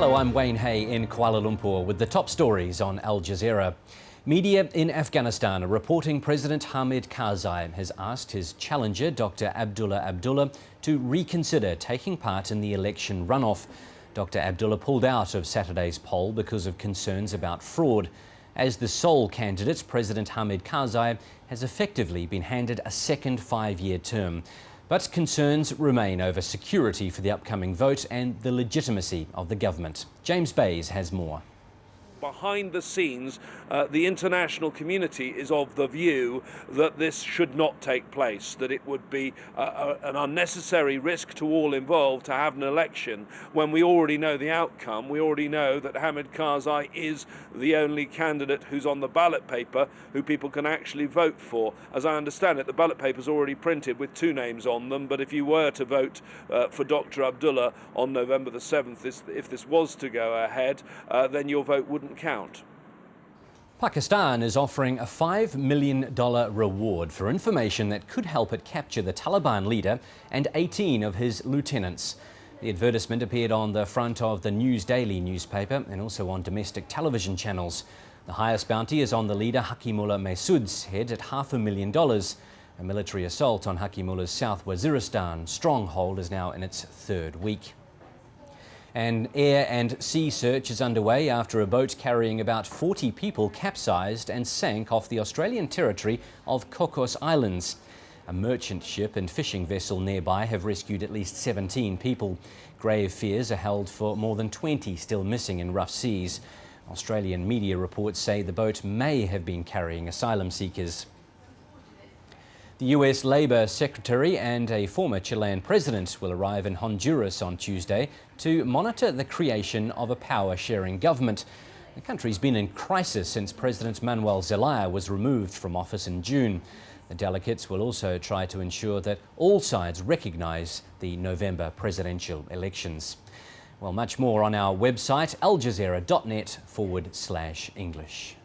Hello, I'm Wayne Hay in Kuala Lumpur with the top stories on Al Jazeera. Media in Afghanistan are reporting President Hamid Karzai has asked his challenger, Dr. Abdullah Abdullah, to reconsider taking part in the election runoff. Dr. Abdullah pulled out of Saturday's poll because of concerns about fraud. As the sole candidate, President Hamid Karzai has effectively been handed a second 5-year term. But concerns remain over security for the upcoming vote and the legitimacy of the government. James Bays has more. Behind the scenes, the international community is of the view that this should not take place, that it would be an unnecessary risk to all involved to have an election when we already know the outcome. We already know that Hamid Karzai is the only candidate who's on the ballot paper who people can actually vote for. As I understand it, the ballot paper is already printed with 2 names on them, but if you were to vote for Dr. Abdullah on November the 7th, if this was to go ahead, then your vote wouldn't count. Pakistan is offering a $5 million reward for information that could help it capture the Taliban leader and 18 of his lieutenants. The advertisement appeared on the front of the News Daily newspaper and also on domestic television channels. The highest bounty is on the leader Hakimullah Masood's head at $500,000. A military assault on Hakimullah's South Waziristan stronghold is now in its 3rd week. An air and sea search is underway after a boat carrying about 40 people capsized and sank off the Australian territory of Cocos Islands. A merchant ship and fishing vessel nearby have rescued at least 17 people. Grave fears are held for more than 20 still missing in rough seas. Australian media reports say the boat may have been carrying asylum seekers. The US Labour Secretary and a former Chilean president will arrive in Honduras on Tuesday to monitor the creation of a power-sharing government. The country's been in crisis since President Manuel Zelaya was removed from office in June. The delegates will also try to ensure that all sides recognise the November presidential elections. Well, much more on our website, aljazeera.net/English.